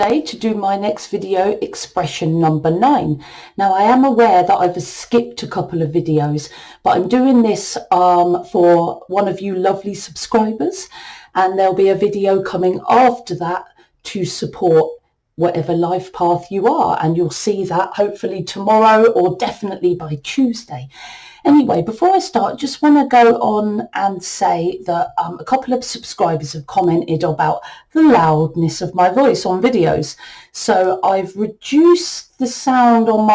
to do my next video, expression number 9. Now I am aware that I've skipped a couple of videos, but I'm doing this for one of you lovely subscribers, and there'll be a video coming after that to support whatever life path you are, and you'll see that hopefully tomorrow or definitely by Tuesday. Anyway, before I start, just want to go on and say that a couple of subscribers have commented about the loudness of my voice on videos. So I've reduced the sound on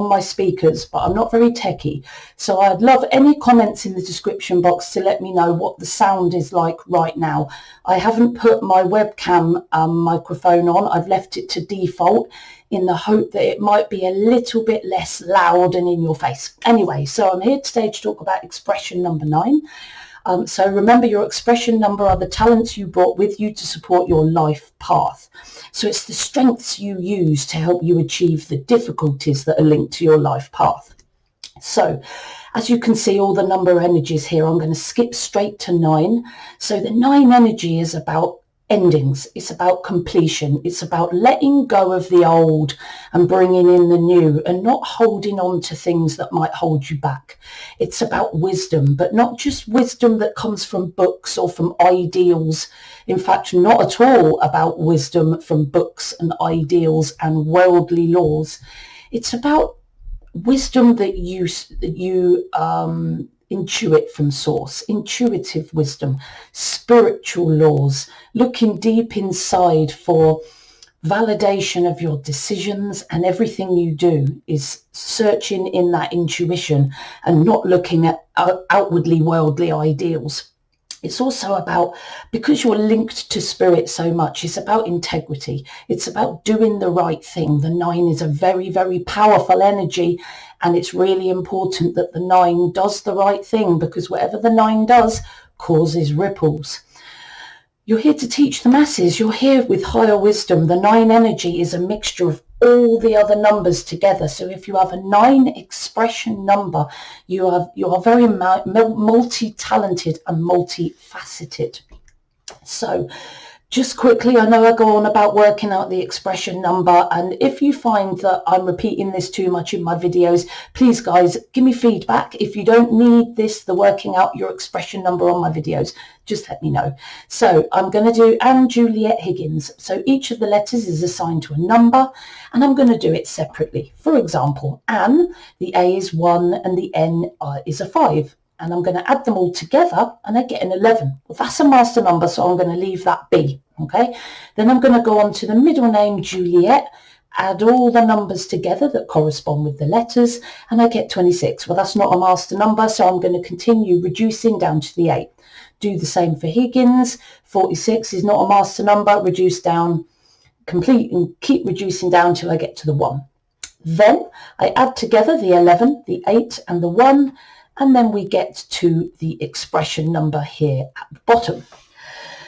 my speakers, but I'm not very techie. So I'd love any comments in the description box to let me know what the sound is like right now. I haven't put my webcam microphone on. I've left it to default in the hope that it might be a little bit less loud and in your face. Anyway, so I'm here today to talk about expression number 9. So remember, your expression number are the talents you brought with you to support your life path. So it's the strengths you use to help you achieve the difficulties that are linked to your life path. So as you can see, all the number energies here, I'm going to skip straight to 9. So the 9 energy is about endings. It's about completion. It's about letting go of the old and bringing in the new, and not holding on to things that might hold you back. It's about wisdom, but not just wisdom that comes from books or from ideals. In fact, not at all about wisdom from books and ideals and worldly laws. It's about wisdom that you intuit from source, intuitive wisdom, spiritual laws, looking deep inside for validation of your decisions, and everything you do is searching in that intuition and not looking at outwardly worldly ideals. It's also about, because you're linked to spirit so much, it's about integrity. It's about doing the right thing. The 9 is a very, very powerful energy, and it's really important that the 9 does the right thing, because whatever the 9 does causes ripples. You're here to teach the masses. You're here with higher wisdom. The 9 energy is a mixture of all the other numbers together. So if you have a 9 expression number, you are very multi-talented and multifaceted. So just quickly, I know I go on about working out the expression number, and if you find that I'm repeating this too much in my videos, please guys, give me feedback. If you don't need this, the working out your expression number on my videos, just let me know. So I'm going to do Anne Juliet Higgins. So each of the letters is assigned to a number, and I'm going to do it separately. For example, Anne, the A is 1 and the N is a 5. And I'm going to add them all together and I get an 11. Well, that's a master number, so I'm going to leave that be. Okay. Then I'm going to go on to the middle name, Juliet, add all the numbers together that correspond with the letters, and I get 26. Well, that's not a master number, so I'm going to continue reducing down to the 8. Do the same for Higgins. 46 is not a master number. Reduce down, complete, and keep reducing down till I get to the 1. Then I add together the 11, the 8 and the 1, and then we get to the expression number here at the bottom.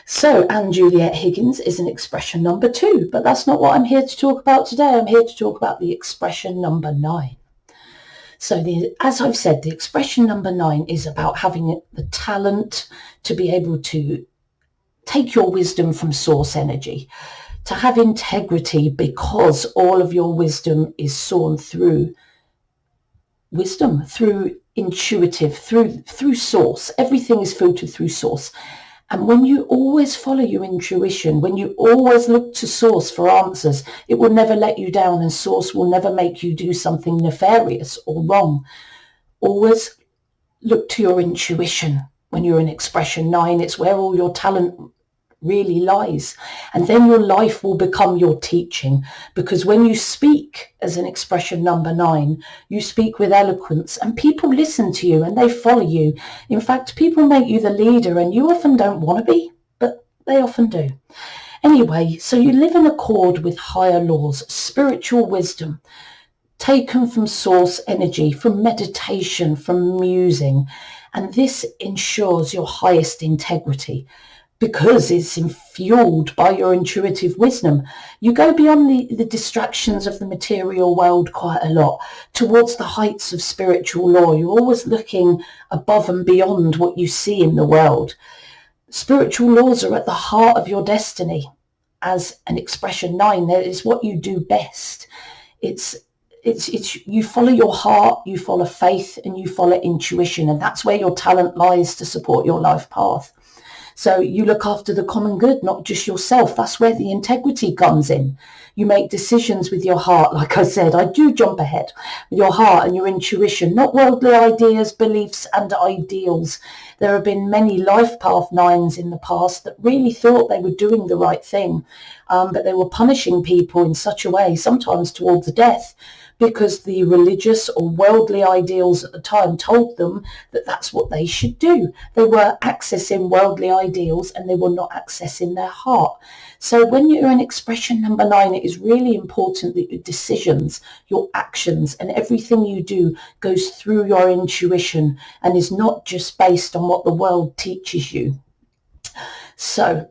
So Anne Juliet Higgins is an expression number 2, but that's not what I'm here to talk about today. I'm here to talk about the expression number 9. So as I've said, the expression number 9 is about having the talent to be able to take your wisdom from source energy, to have integrity, because all of your wisdom is sown through wisdom, through intuitive, through source. Everything is filtered through source. And when you always follow your intuition, when you always look to source for answers, it will never let you down, and source will never make you do something nefarious or wrong. Always look to your intuition. When you're in expression 9, it's where all your talent really lies, and then your life will become your teaching, because when you speak as an expression number 9, you speak with eloquence, and people listen to you and they follow you. In fact, people make you the leader, and you often don't want to be, but they often do. Anyway, so you live in accord with higher laws, spiritual wisdom taken from source energy, from meditation, from musing, and this ensures your highest integrity, because it's fueled by your intuitive wisdom. You go beyond the distractions of the material world quite a lot, towards the heights of spiritual law. You're always looking above and beyond what you see in the world. Spiritual laws are at the heart of your destiny, as an expression 9. That is what you do best. It's you follow your heart, you follow faith, and you follow intuition, and that's where your talent lies to support your life path. So you look after the common good, not just yourself. That's where the integrity comes in. You make decisions with your heart. Like I said, I do jump ahead. With your heart and your intuition, not worldly ideas, beliefs, and ideals. There have been many life path 9s in the past that really thought they were doing the right thing, but they were punishing people in such a way, sometimes towards death, because the religious or worldly ideals at the time told them that that's what they should do. They were accessing worldly ideals and they were not accessing their heart. So when you're in expression number 9, it is really important that your decisions, your actions, and everything you do goes through your intuition and is not just based on what the world teaches you. So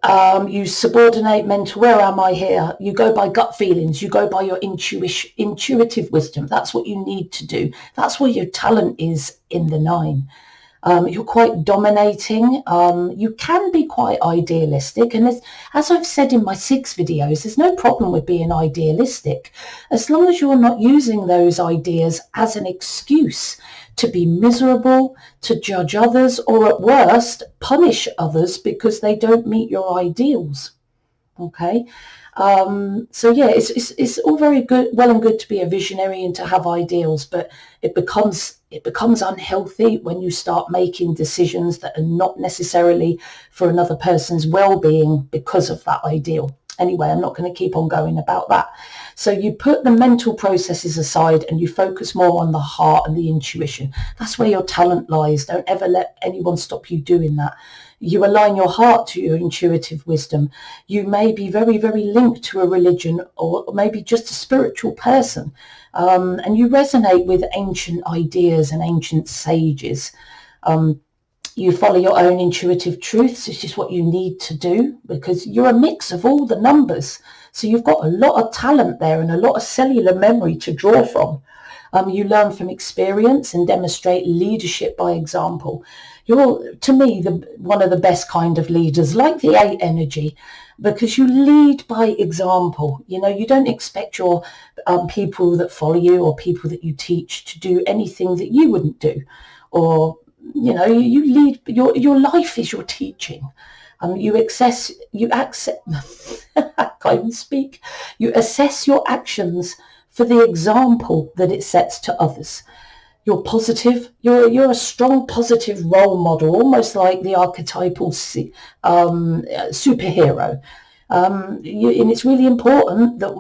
you subordinate mental, where am I here? You go by gut feelings. You go by your intuitive wisdom. That's what you need to do. That's where your talent is in the 9. You're quite dominating. You can be quite idealistic. And as I've said in my 6 videos, there's no problem with being idealistic, as long as you're not using those ideas as an excuse to be miserable, to judge others, or at worst, punish others because they don't meet your ideals. Okay? So yeah, it's all very good, well and good to be a visionary and to have ideals, but it becomes unhealthy when you start making decisions that are not necessarily for another person's well-being because of that ideal. Anyway, I'm not going to keep on going about that. So you put the mental processes aside and you focus more on the heart and the intuition. That's where your talent lies. Don't ever let anyone stop you doing that. You align your heart to your intuitive wisdom. You may be very, very linked to a religion or maybe just a spiritual person. And you resonate with ancient ideas and ancient sages. You follow your own intuitive truths. It's just what you need to do because you're a mix of all the numbers. So you've got a lot of talent there and a lot of cellular memory to draw from. You learn from experience and demonstrate leadership by example. You're, to me, one of the best kind of leaders, like the 8 energy, because you lead by example. You know, you don't expect your people that follow you or people that you teach to do anything that you wouldn't do. Or, you know, you lead, your life is your teaching. You access, I can't even speak. You assess your actions for the example that it sets to others. You're positive. You're a strong, positive role model, almost like the archetypal superhero. And it's really important that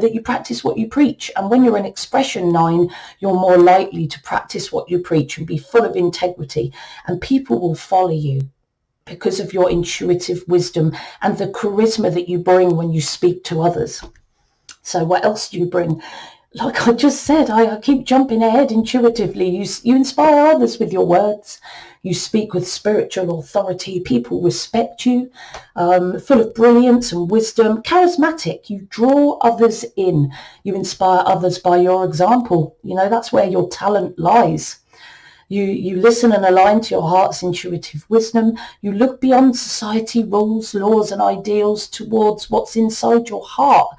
that you practice what you preach. And when you're an expression 9, you're more likely to practice what you preach and be full of integrity. And people will follow you because of your intuitive wisdom and the charisma that you bring when you speak to others. So what else do you bring? Like I just said, I keep jumping ahead intuitively. You inspire others with your words. You speak with spiritual authority. People respect you, full of brilliance and wisdom, charismatic. You draw others in. You inspire others by your example. That's where your talent lies. You listen and align to your heart's intuitive wisdom. You look beyond society rules, laws, and ideals towards what's inside your heart,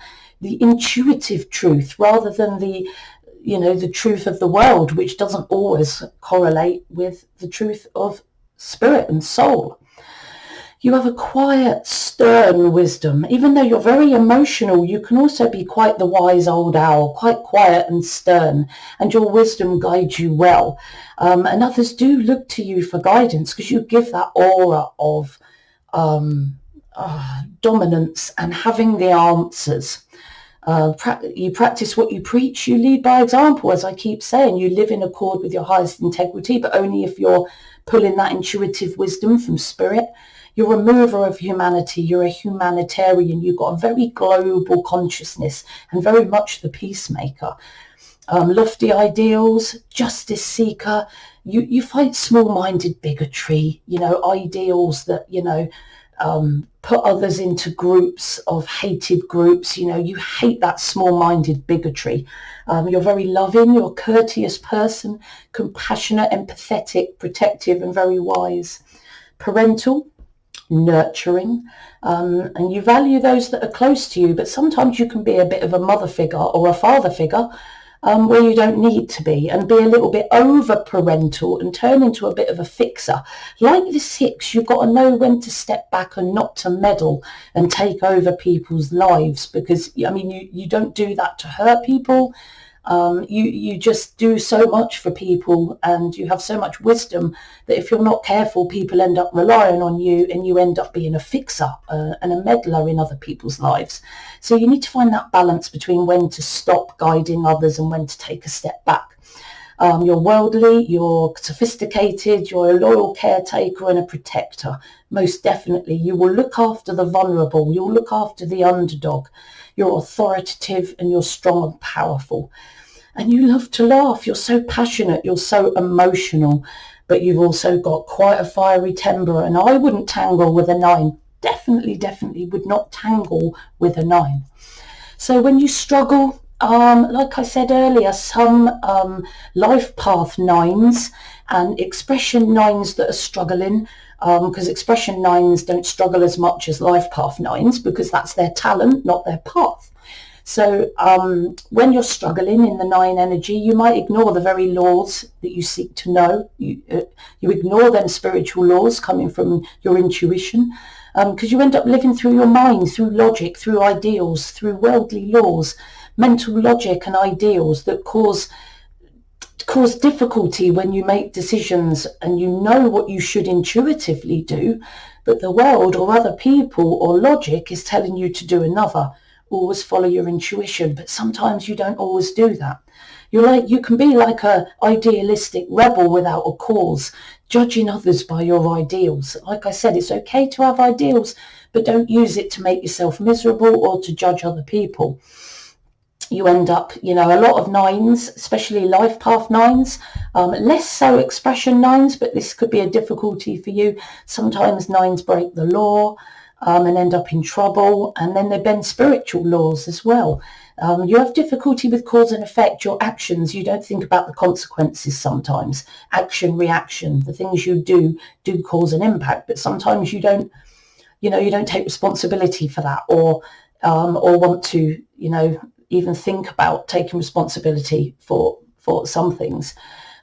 the intuitive truth, rather than the truth of the world, which doesn't always correlate with the truth of spirit and soul. You have a quiet, stern wisdom. Even though you're very emotional, you can also be quite the wise old owl, quite quiet and stern, and your wisdom guides you well. And others do look to you for guidance because you give that aura of dominance and having the answers. You practice what you preach. You lead by example, as I keep saying. You live in accord with your highest integrity, but only if you're pulling that intuitive wisdom from spirit. You're a mover of humanity. You're a humanitarian. You've got a very global consciousness and very much the peacemaker. Lofty ideals, justice seeker. You fight small-minded bigotry, ideals that, put others into groups of hated groups. You hate that small-minded bigotry. You're very loving. You're a courteous person, compassionate, empathetic, protective, and very wise. Parental. nurturing, and you value those that are close to you, but sometimes you can be a bit of a mother figure or a father figure where you don't need to be, and be a little bit over parental and turn into a bit of a fixer. Like the 6, you've got to know when to step back and not to meddle and take over people's lives, because I mean you don't do that to hurt people. You just do so much for people, and you have so much wisdom that if you're not careful, people end up relying on you, and you end up being a fixer and a meddler in other people's lives. So you need to find that balance between when to stop guiding others and when to take a step back. You're worldly, you're sophisticated, you're a loyal caretaker and a protector. Most definitely, you will look after the vulnerable, you'll look after the underdog. You're authoritative and you're strong and powerful. And you love to laugh. You're so passionate, you're so emotional, but you've also got quite a fiery temper. And I wouldn't tangle with a 9. Definitely would not tangle with a 9. So when you struggle, like I said earlier, some life path 9s and expression 9s that are struggling, because expression 9s don't struggle as much as life path 9s, because that's their talent, not their path. So when you're struggling in the 9 energy, you might ignore the very laws that you seek to know. You ignore them spiritual laws coming from your intuition, because you end up living through your mind, through logic, through ideals, through worldly laws, mental logic and ideals that cause difficulty when you make decisions, and you know what you should intuitively do, but the world or other people or logic is telling you to do another. Always follow your intuition, but sometimes you don't always do that. You can be like a idealistic rebel without a cause, judging others by your ideals. Like I said, it's okay to have ideals, but don't use it to make yourself miserable or to judge other people. You end up, a lot of 9s, especially life path 9s, less so expression 9s, but this could be a difficulty for you. Sometimes 9s break the law and end up in trouble, and then they bend spiritual laws as well. You have difficulty with cause and effect, your actions. You don't think about the consequences sometimes. Action, reaction, the things you do cause an impact, but sometimes you don't take responsibility for that, or want to, even think about taking responsibility for some things.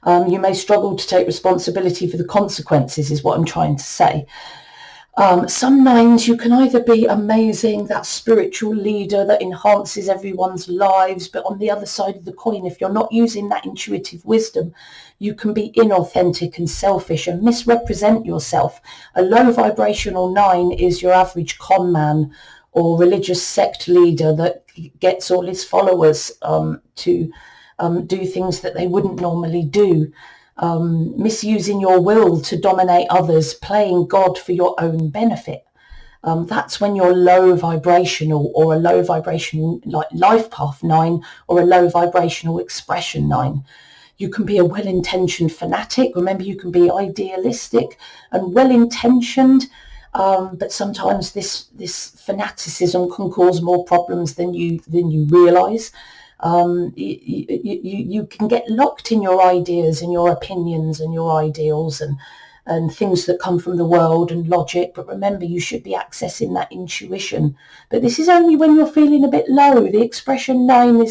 You may struggle to take responsibility for the consequences, is what I'm trying to say. Some 9s, you can either be amazing, that spiritual leader that enhances everyone's lives, but on the other side of the coin, if you're not using that intuitive wisdom, you can be inauthentic and selfish and misrepresent yourself. A low vibrational 9 is your average con man or religious sect leader that gets all his followers to do things that they wouldn't normally do. Misusing your will to dominate others, playing God for your own benefit. That's when you're low vibrational, or a low vibrational like life path 9, or a low vibrational expression 9. You can be a well-intentioned fanatic. Remember, you can be idealistic and well-intentioned, but sometimes this fanaticism can cause more problems than you realise. You can get locked in your ideas and your opinions and your ideals and things that come from the world and logic. But remember, you should be accessing that intuition. But this is only when you're feeling a bit low. The expression 9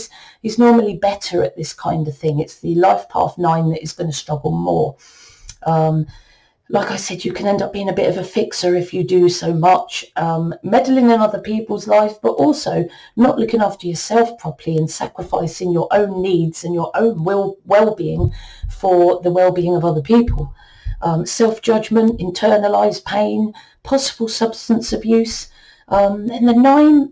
is normally better at this kind of thing. It's the life path 9 that is going to struggle more. Like I said, you can end up being a bit of a fixer if you do so much, meddling in other people's life, but also not looking after yourself properly and sacrificing your own needs and your own well-being for the well-being of other people. Self-judgment, internalized pain, possible substance abuse. And the 9,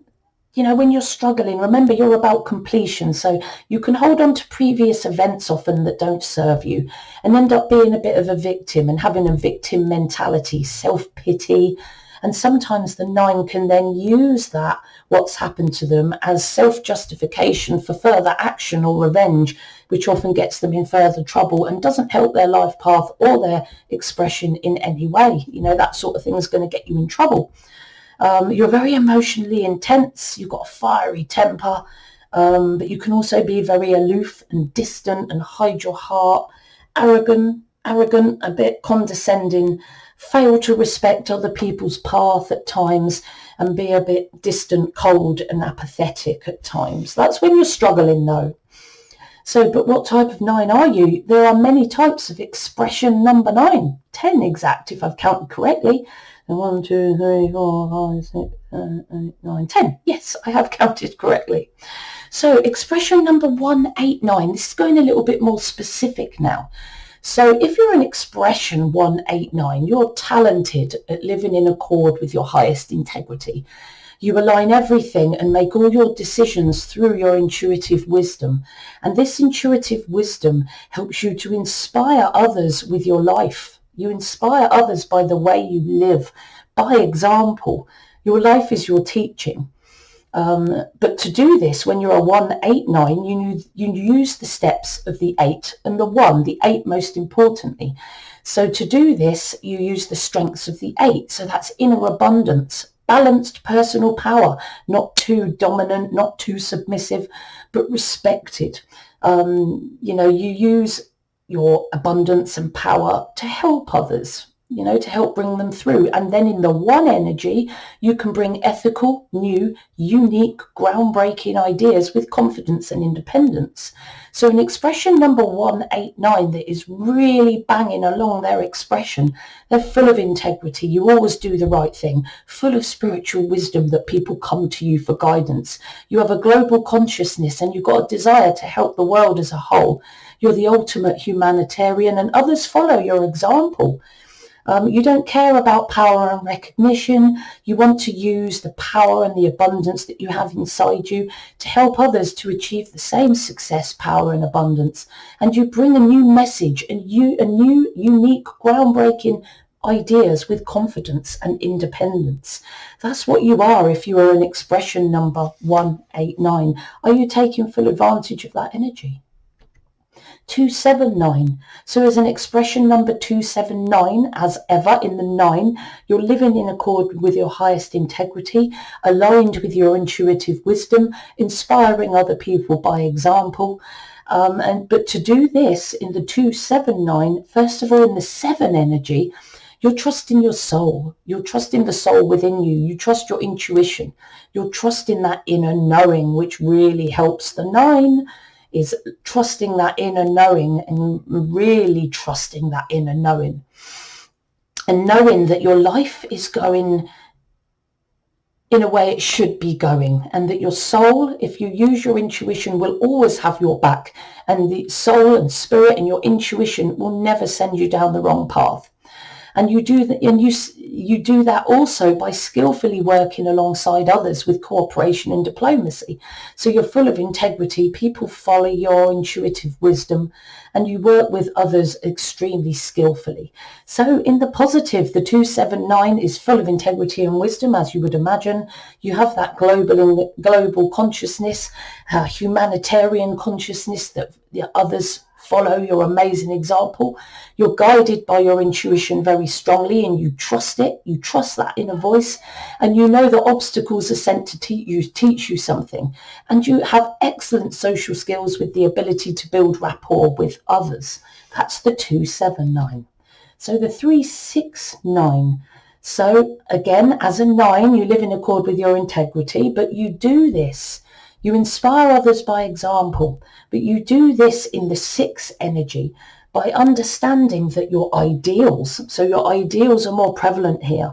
when you're struggling, remember, you're about completion. So you can hold on to previous events often that don't serve you and end up being a bit of a victim and having a victim mentality, self-pity. And sometimes the 9 can then use that, what's happened to them, as self-justification for further action or revenge, which often gets them in further trouble and doesn't help their life path or their expression in any way. That sort of thing is going to get you in trouble. You're very emotionally intense. You've got a fiery temper, but you can also be very aloof and distant and hide your heart, arrogant, a bit condescending, fail to respect other people's path at times and be a bit distant, cold and apathetic at times. That's when you're struggling though. So, but what type of 9 are you? There are many types of expression number 9, 10 exact if I've counted correctly. And 1, 2, 3, 4, 5, 6, 7, 8, 9, 10. Yes, I have counted correctly. So expression number 189, this is going a little bit more specific now. So if you're an expression 189, you're talented at living in accord with your highest integrity. You align everything and make all your decisions through your intuitive wisdom. And this intuitive wisdom helps you to inspire others with your life. You inspire others by the way you live, by example. Your life is your teaching. But to do this, when you're a 189, you use the steps of the 8 and the 8 most importantly. So to do this, you use the strengths of the 8. So that's inner abundance, balanced personal power, not too dominant, not too submissive, but respected. You use your abundance and power to help others, to help bring them through. And then in the 1 energy, you can bring ethical, new, unique, groundbreaking ideas with confidence and independence. So an expression number 189 that is really banging along their expression, they're full of integrity. You always do the right thing, full of spiritual wisdom that people come to you for guidance. You have a global consciousness and you've got a desire to help the world as a whole. You're the ultimate humanitarian and others follow your example. You don't care about power and recognition. You want to use the power and the abundance that you have inside you to help others to achieve the same success, power and abundance. And you bring a new message and a new, unique, groundbreaking ideas with confidence and independence. That's what you are if you are an expression number 189. Are you taking full advantage of that energy? 279. So as an expression number 279, as ever in the 9, you're living in accord with your highest integrity, aligned with your intuitive wisdom, inspiring other people by example. But to do this in the 279, first of all in the 7 energy, you're trusting your soul. You're trusting the soul within you. You trust your intuition. You're trusting that inner knowing, which really helps the 9. Is trusting that inner knowing and really trusting that inner knowing and knowing that your life is going in a way it should be going and that your soul, if you use your intuition, will always have your back, and the soul and spirit and your intuition will never send you down the wrong path. And you do that, and you do that also by skillfully working alongside others with cooperation and diplomacy. So you're full of integrity. People follow your intuitive wisdom, and you work with others extremely skillfully. So in the positive, the 279 is full of integrity and wisdom, as you would imagine. You have that global consciousness, humanitarian consciousness that the others follow your amazing example. You're guided by your intuition very strongly and you trust it. You trust that inner voice, and you know that obstacles are sent to teach you something. And you have excellent social skills with the ability to build rapport with others. That's the 279. So the 369. So again, as a 9, you live in accord with your integrity, but you do this. You inspire others by example, but you do this in the 6 energy by understanding that your ideals, so your ideals are more prevalent here,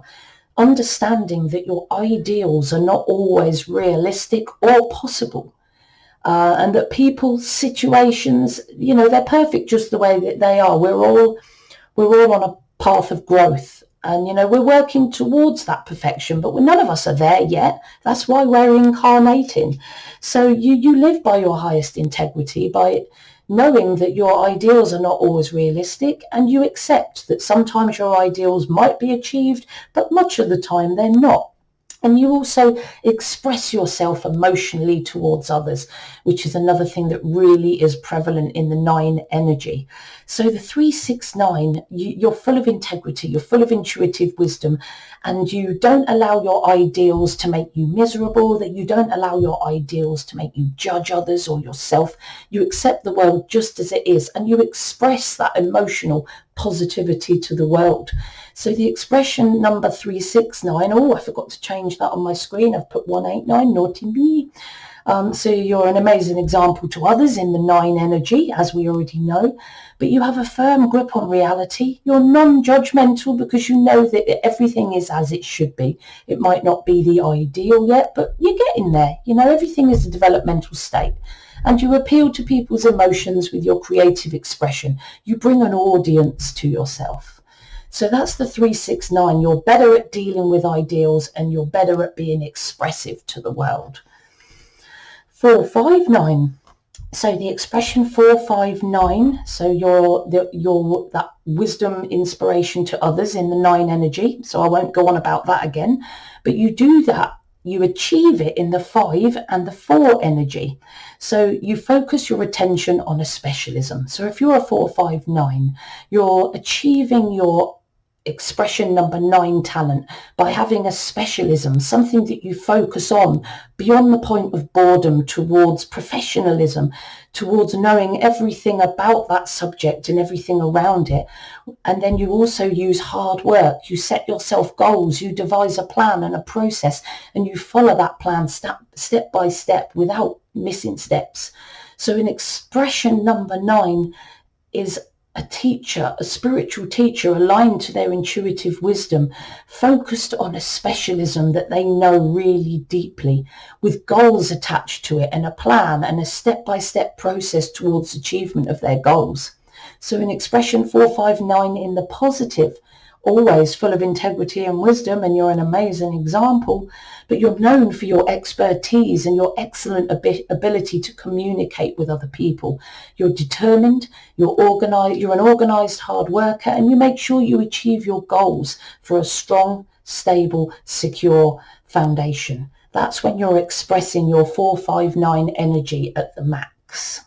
understanding that your ideals are not always realistic or possible, and that people, situations, they're perfect just the way that they are. We're all on a path of growth. And, we're working towards that perfection, but none of us are there yet. That's why we're incarnating. So you live by your highest integrity, by knowing that your ideals are not always realistic, and you accept that sometimes your ideals might be achieved, but much of the time they're not. And you also express yourself emotionally towards others, which is another thing that really is prevalent in the 9 energy. So the 369, you're full of integrity, you're full of intuitive wisdom, and you don't allow your ideals to make you miserable, that you don't allow your ideals to make you judge others or yourself. You accept the world just as it is, and you express that emotional, positivity to the world. So the expression number 369, oh, I forgot to change that on my screen. I've put 189, naughty me. So you're an amazing example to others in the 9 energy, as we already know, but you have a firm grip on reality. You're non-judgmental because you know that everything is as it should be. It might not be the ideal yet, but you're getting there. You know, everything is a developmental state. And you appeal to people's emotions with your creative expression. You bring an audience to yourself. So that's the 369. You're better at dealing with ideals and you're better at being expressive to the world. 459. So the expression 459. So you're that wisdom inspiration to others in the 9 energy. So I won't go on about that again, but you do that. You achieve it in the 5 and the 4 energy. So you focus your attention on a specialism. So if you're a 459, you're achieving your expression number 9 talent by having a specialism, something that you focus on beyond the point of boredom, towards professionalism, towards knowing everything about that subject and everything around it. And then you also use hard work. You set yourself goals, you devise a plan and a process, and you follow that plan step by step without missing steps. So an expression number 9 is a teacher, a spiritual teacher aligned to their intuitive wisdom, focused on a specialism that they know really deeply, with goals attached to it and a plan and a step-by-step process towards achievement of their goals. So in expression 459 in the positive, always full of integrity and wisdom, and you're an amazing example, but you're known for your expertise and your excellent ability to communicate with other people. You're determined, you're an organized hard worker, and you make sure you achieve your goals for a strong, stable, secure foundation. That's when you're expressing your 459 energy at the max.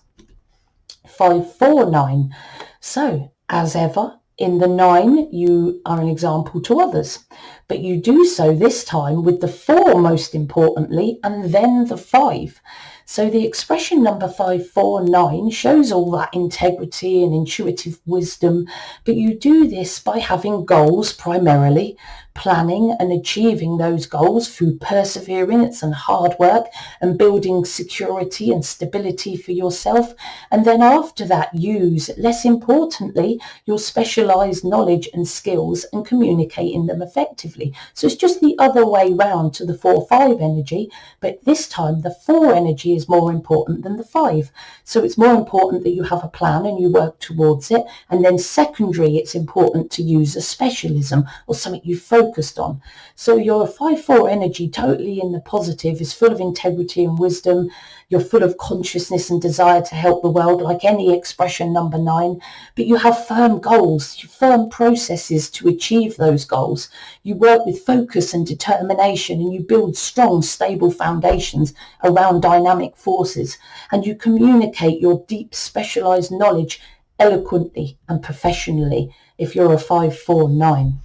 549. So, as ever, in the 9, you are an example to others, but you do so this time with the 4 most importantly, and then the 5. So the expression number 549 shows all that integrity and intuitive wisdom, but you do this by having goals primarily, planning and achieving those goals through perseverance and hard work and building security and stability for yourself. And then after that, use, less importantly, your specialized knowledge and skills and communicating them effectively. So it's just the other way round to the 4-5 energy, but this time the 4 energy is more important than the 5. So it's more important that you have a plan and you work towards it. And then secondary, it's important to use a specialism or something you focused on. So your 5-4 energy, totally in the positive, is full of integrity and wisdom. You're full of consciousness and desire to help the world, like any expression number 9, but you have firm goals, firm processes to achieve those goals. You work with focus and determination, and you build strong, stable foundations around dynamic forces, and you communicate your deep, specialized knowledge eloquently and professionally if you're a 5-4-9.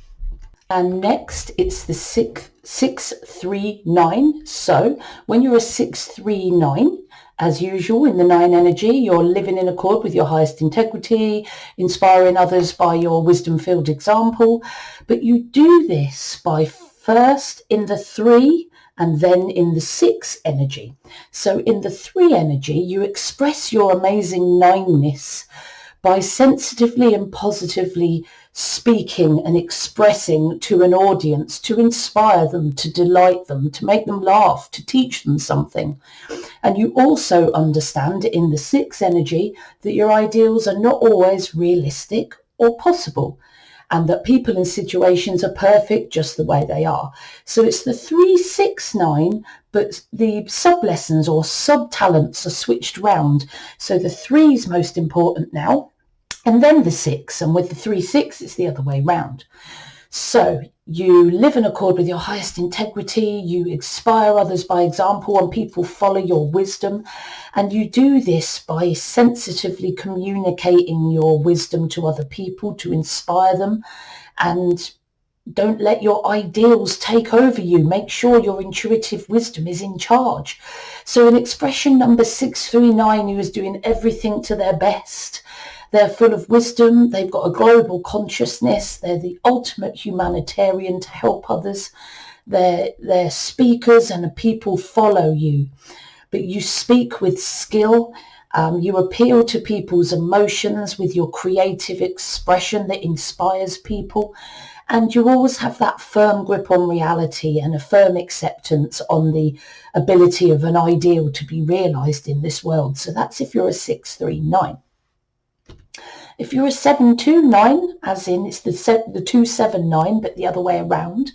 And next, it's the 6-3-9. So when you're a 6-3-9, as usual in the 9 energy, you're living in accord with your highest integrity, inspiring others by your wisdom-filled example. But you do this by first in the 3 and then in the 6 energy. So in the 3 energy, you express your amazing 9-ness by sensitively and positively speaking and expressing to an audience, to inspire them, to delight them, to make them laugh, to teach them something. And you also understand in the 6 energy that your ideals are not always realistic or possible, and that people and situations are perfect just the way they are. So it's the 3-6-9, but the sub-lessons or sub-talents are switched round. So the 3 is most important now, and then the 6, and with the 3-6, it's the other way round. So you live in accord with your highest integrity, you inspire others by example, and people follow your wisdom. And you do this by sensitively communicating your wisdom to other people to inspire them. And don't let your ideals take over you. Make sure your intuitive wisdom is in charge. So in expression number 639, who is doing everything to their best, They're full of wisdom. They've got a global consciousness. They're the ultimate humanitarian to help others. They're speakers and people follow you. But you speak with skill. You appeal to people's emotions with your creative expression that inspires people. And you always have that firm grip on reality and a firm acceptance on the ability of an ideal to be realized in this world. So that's if you're a 639. If you're a 729, as in it's the 279, but the other way around.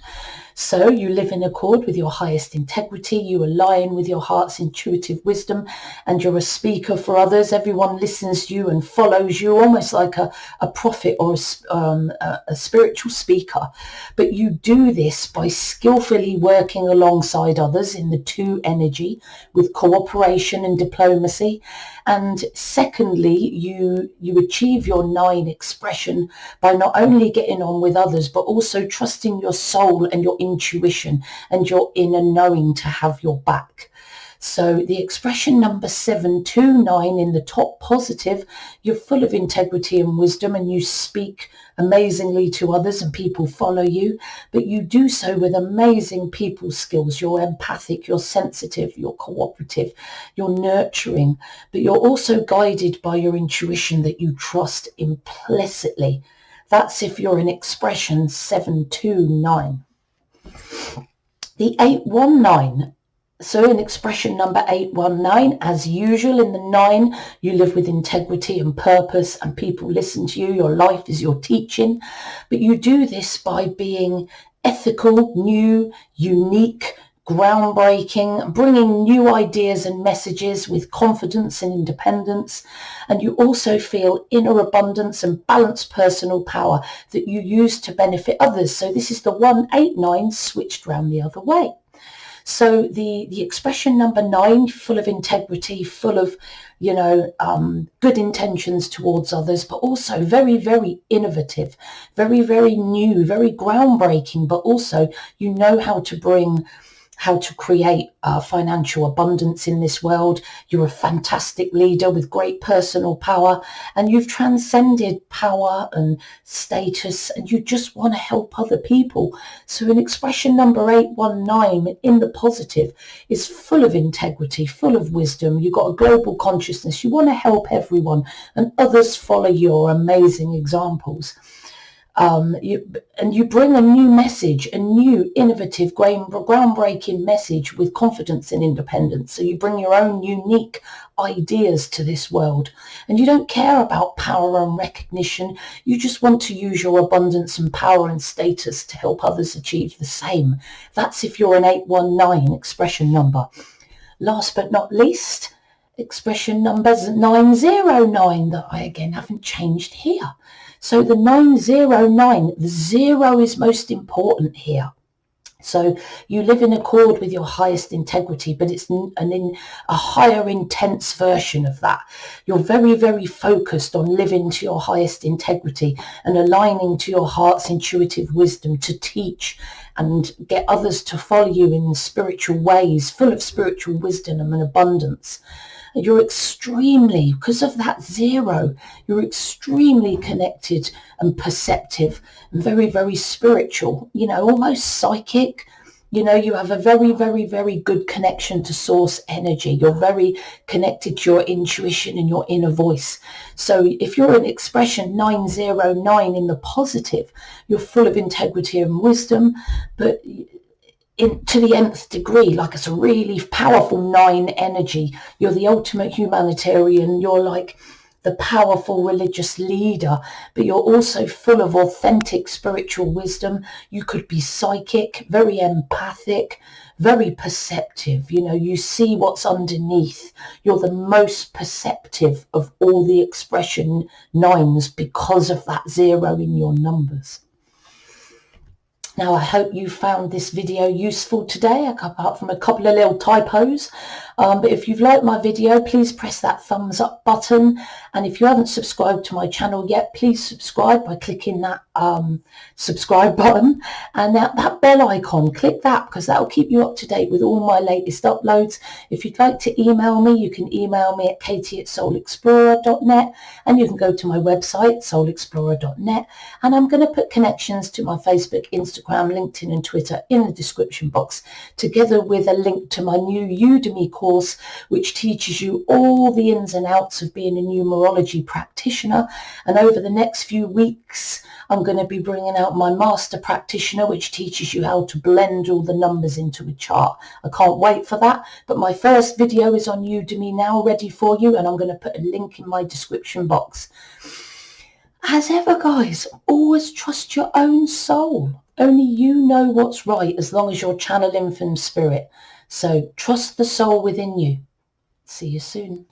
So you live in accord with your highest integrity, you align with your heart's intuitive wisdom, and you're a speaker for others. Everyone listens to you and follows you, almost like a prophet or a spiritual speaker. But you do this by skillfully working alongside others in the 2 energy with cooperation and diplomacy. And secondly, you achieve your 9 expression by not only getting on with others, but also trusting your soul and your intuition and your inner knowing to have your back. So the expression number 729 in the top positive, you're full of integrity and wisdom, and you speak amazingly to others and people follow you, but you do so with amazing people skills. You're empathic, you're sensitive, you're cooperative, you're nurturing, but you're also guided by your intuition that you trust implicitly. That's if you're an expression 729. The 819. So in expression number 819, as usual in the 9, you live with integrity and purpose and people listen to you. Your life is your teaching. But you do this by being ethical, new, unique, groundbreaking, bringing new ideas and messages with confidence and independence. And you also feel inner abundance and balanced personal power that you use to benefit others. So this is the 189 switched round the other way. So the expression number 9, full of integrity, full of, good intentions towards others, but also very, very innovative, very, very new, very groundbreaking, but also you know how to create financial abundance in this world. You're a fantastic leader with great personal power, and you've transcended power and status, and you just want to help other people. So in expression number 819 in the positive is full of integrity, full of wisdom. You've got a global consciousness. You want to help everyone, and others follow your amazing examples. You bring a new message, a new innovative, groundbreaking message with confidence and independence. So you bring your own unique ideas to this world, and you don't care about power and recognition. You just want to use your abundance and power and status to help others achieve the same. That's if you're an 819 expression number. Last but not least, expression numbers 909 that I again haven't changed here. So the 909, the 0 is most important here. So you live in accord with your highest integrity, but it's in a higher intense version of that. You're very, very focused on living to your highest integrity and aligning to your heart's intuitive wisdom to teach and get others to follow you in spiritual ways, full of spiritual wisdom and abundance. You're extremely, because of that 0, you're extremely connected and perceptive and very, very spiritual, almost psychic. You have a very, very, very good connection to source energy. You're very connected to your intuition and your inner voice. So if you're an expression 909 in the positive, you're full of integrity and wisdom, but to the nth degree, like it's a really powerful 9 energy. You're the ultimate humanitarian. You're like the powerful religious leader, but you're also full of authentic spiritual wisdom. You could be psychic, very empathic, very perceptive. You see what's underneath. You're the most perceptive of all the expression 9s because of that 0 in your numbers. Now, I hope you found this video useful today, apart from a couple of little typos. But if you've liked my video, please press that thumbs up button. And if you haven't subscribed to my channel yet, please subscribe by clicking that subscribe button and that bell icon. Click that, because that will keep you up to date with all my latest uploads. If you'd like to email me, you can email me at katie@soulexplorer.net, and you can go to my website, soulexplorer.net, and I'm going to put connections to my Facebook, Instagram, LinkedIn and Twitter in the description box, together with a link to my new Udemy course, which teaches you all the ins and outs of being a numerology practitioner. And over the next few weeks, I'm going to be bringing out my master practitioner, which teaches you how to blend all the numbers into a chart. I can't wait for that. But my first video is on Udemy now, ready for you, and I'm going to put a link in my description box. As ever, guys, always trust your own soul. Only you know what's right, as long as you're channeling from spirit. So trust the soul within you. See you soon.